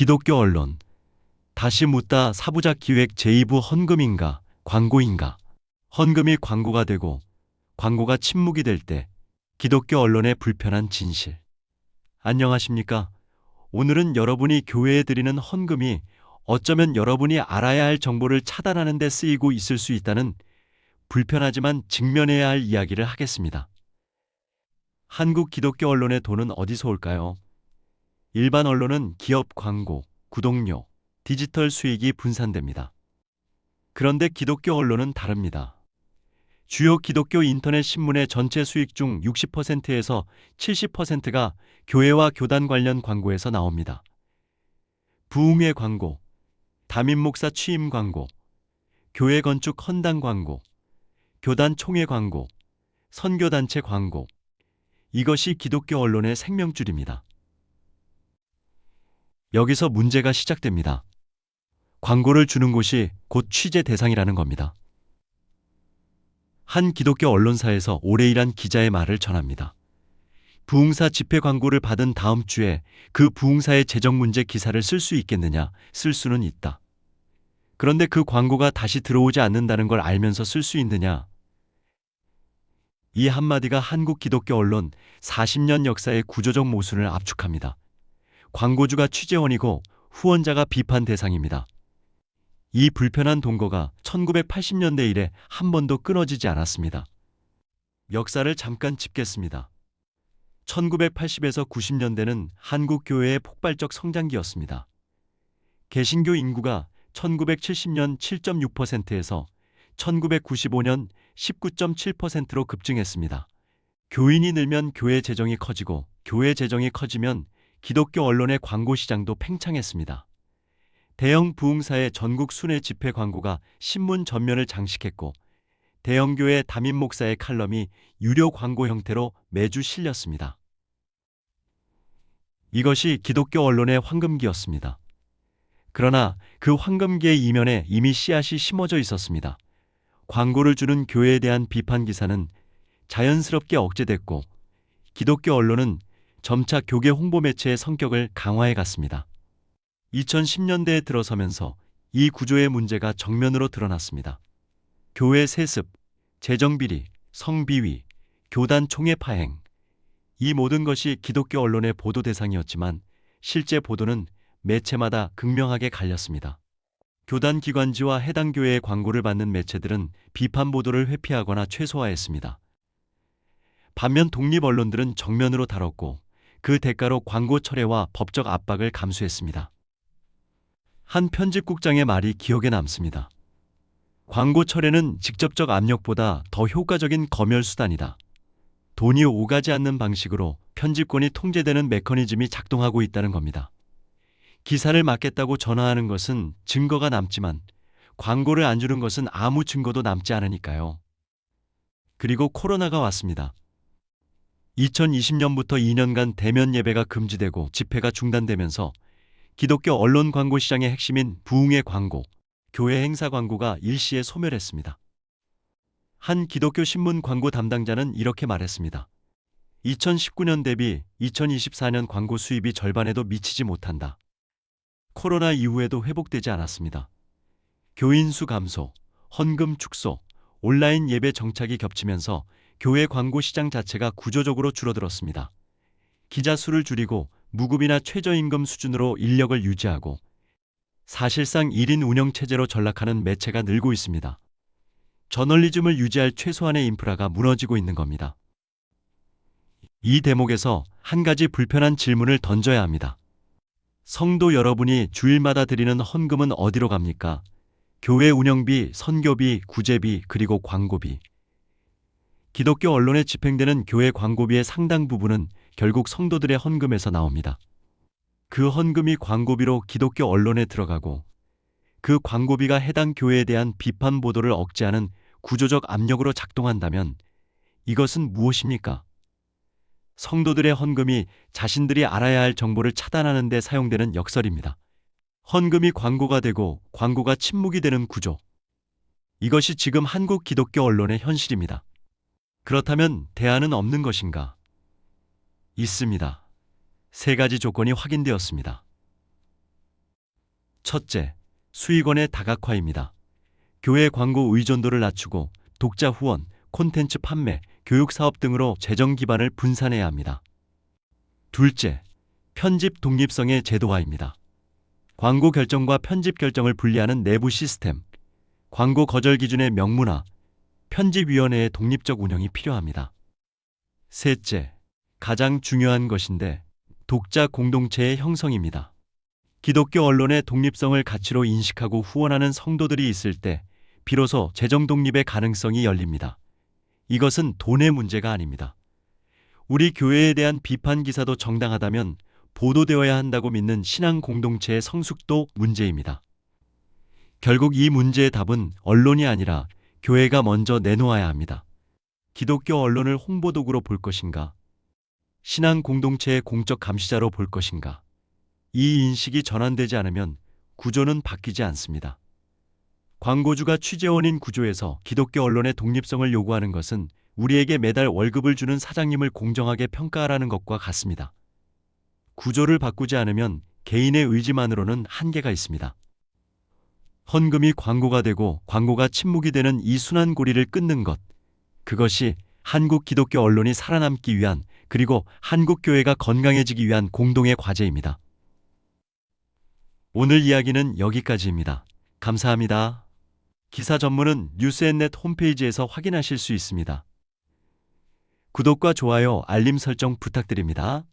기독교 언론. 다시 묻다 사부작 기획 제2부 헌금인가 광고인가. 헌금이 광고가 되고 광고가 침묵이 될 때 기독교 언론의 불편한 진실. 안녕하십니까? 오늘은 여러분이 교회에 드리는 헌금이 어쩌면 여러분이 알아야 할 정보를 차단하는 데 쓰이고 있을 수 있다는 불편하지만 직면해야 할 이야기를 하겠습니다. 한국 기독교 언론의 돈은 어디서 올까요? 일반 언론은 기업 광고, 구독료, 디지털 수익이 분산됩니다. 그런데 기독교 언론은 다릅니다. 주요 기독교 인터넷 신문의 전체 수익 중 60%에서 70%가 교회와 교단 관련 광고에서 나옵니다. 부흥회 광고, 담임 목사 취임 광고, 교회 건축 헌당 광고, 교단 총회 광고, 선교단체 광고. 이것이 기독교 언론의 생명줄입니다. 여기서 문제가 시작됩니다. 광고를 주는 곳이 곧 취재 대상이라는 겁니다. 한 기독교 언론사에서 오래 일한 기자의 말을 전합니다. 부흥사 집회 광고를 받은 다음 주에 그 부흥사의 재정 문제 기사를 쓸 수 있겠느냐? 쓸 수는 있다. 그런데 그 광고가 다시 들어오지 않는다는 걸 알면서 쓸 수 있느냐? 이 한마디가 한국 기독교 언론 40년 역사의 구조적 모순을 압축합니다. 광고주가 취재원이고 후원자가 비판 대상입니다. 이 불편한 동거가 1980년대 이래 한 번도 끊어지지 않았습니다. 역사를 잠깐 짚겠습니다. 1980에서 90년대는 한국 교회의 폭발적 성장기였습니다. 개신교 인구가 1970년 7.6%에서 1995년 19.7%로 급증했습니다. 교인이 늘면 교회 재정이 커지고 교회 재정이 커지면 기독교 언론의 광고 시장도 팽창했습니다. 대형 부흥사의 전국 순회 집회 광고가 신문 전면을 장식했고 대형교회 담임 목사의 칼럼이 유료 광고 형태로 매주 실렸습니다. 이것이 기독교 언론의 황금기였습니다. 그러나 그 황금기의 이면에 이미 씨앗이 심어져 있었습니다. 광고를 주는 교회에 대한 비판 기사는 자연스럽게 억제됐고 기독교 언론은 점차 교계 홍보 매체의 성격을 강화해 갔습니다. 2010년대에 들어서면서 이 구조의 문제가 정면으로 드러났습니다. 교회 세습, 재정비리, 성비위, 교단 총회 파행. 이 모든 것이 기독교 언론의 보도 대상이었지만 실제 보도는 매체마다 극명하게 갈렸습니다. 교단 기관지와 해당 교회의 광고를 받는 매체들은 비판 보도를 회피하거나 최소화했습니다. 반면 독립 언론들은 정면으로 다뤘고 그 대가로 광고 철회와 법적 압박을 감수했습니다. 한 편집국장의 말이 기억에 남습니다. 광고 철회는 직접적 압력보다 더 효과적인 검열 수단이다. 돈이 오가지 않는 방식으로 편집권이 통제되는 메커니즘이 작동하고 있다는 겁니다. 기사를 막겠다고 전화하는 것은 증거가 남지만 광고를 안 주는 것은 아무 증거도 남지 않으니까요. 그리고 코로나가 왔습니다. 2020년부터 2년간 대면 예배가 금지되고 집회가 중단되면서 기독교 언론 광고 시장의 핵심인 부흥회 광고, 교회 행사 광고가 일시에 소멸했습니다. 한 기독교 신문 광고 담당자는 이렇게 말했습니다. 2019년 대비 2024년 광고 수입이 절반에도 미치지 못한다. 코로나 이후에도 회복되지 않았습니다. 교인 수 감소, 헌금 축소, 온라인 예배 정착이 겹치면서 교회 광고 시장 자체가 구조적으로 줄어들었습니다. 기자 수를 줄이고 무급이나 최저임금 수준으로 인력을 유지하고 사실상 1인 운영체제로 전락하는 매체가 늘고 있습니다. 저널리즘을 유지할 최소한의 인프라가 무너지고 있는 겁니다. 이 대목에서 한 가지 불편한 질문을 던져야 합니다. 성도 여러분이 주일마다 드리는 헌금은 어디로 갑니까? 교회 운영비, 선교비, 구제비, 그리고 광고비. 기독교 언론에 집행되는 교회 광고비의 상당 부분은 결국 성도들의 헌금에서 나옵니다. 그 헌금이 광고비로 기독교 언론에 들어가고 그 광고비가 해당 교회에 대한 비판 보도를 억제하는 구조적 압력으로 작동한다면 이것은 무엇입니까? 성도들의 헌금이 자신들이 알아야 할 정보를 차단하는 데 사용되는 역설입니다. 헌금이 광고가 되고 광고가 침묵이 되는 구조. 이것이 지금 한국 기독교 언론의 현실입니다. 그렇다면 대안은 없는 것인가? 있습니다. 세 가지 조건이 확인되었습니다. 첫째, 수익원의 다각화입니다. 교회 광고 의존도를 낮추고 독자 후원, 콘텐츠 판매, 교육 사업 등으로 재정 기반을 분산해야 합니다. 둘째, 편집 독립성의 제도화입니다. 광고 결정과 편집 결정을 분리하는 내부 시스템, 광고 거절 기준의 명문화, 편집위원회의 독립적 운영이 필요합니다. 셋째, 가장 중요한 것인데 독자 공동체의 형성입니다. 기독교 언론의 독립성을 가치로 인식하고 후원하는 성도들이 있을 때 비로소 재정 독립의 가능성이 열립니다. 이것은 돈의 문제가 아닙니다. 우리 교회에 대한 비판 기사도 정당하다면 보도되어야 한다고 믿는 신앙 공동체의 성숙도 문제입니다. 결국 이 문제의 답은 언론이 아니라 교회가 먼저 내놓아야 합니다. 기독교 언론을 홍보도구로 볼 것인가? 신앙 공동체의 공적 감시자로 볼 것인가? 이 인식이 전환되지 않으면 구조는 바뀌지 않습니다. 광고주가 취재원인 구조에서 기독교 언론의 독립성을 요구하는 것은 우리에게 매달 월급을 주는 사장님을 공정하게 평가하라는 것과 같습니다. 구조를 바꾸지 않으면 개인의 의지만으로는 한계가 있습니다. 헌금이 광고가 되고 광고가 침묵이 되는 이 순환고리를 끊는 것, 그것이 한국 기독교 언론이 살아남기 위한 그리고 한국 교회가 건강해지기 위한 공동의 과제입니다. 오늘 이야기는 여기까지입니다. 감사합니다. 기사 전문은 뉴스앤넷 홈페이지에서 확인하실 수 있습니다. 구독과 좋아요, 알림 설정 부탁드립니다.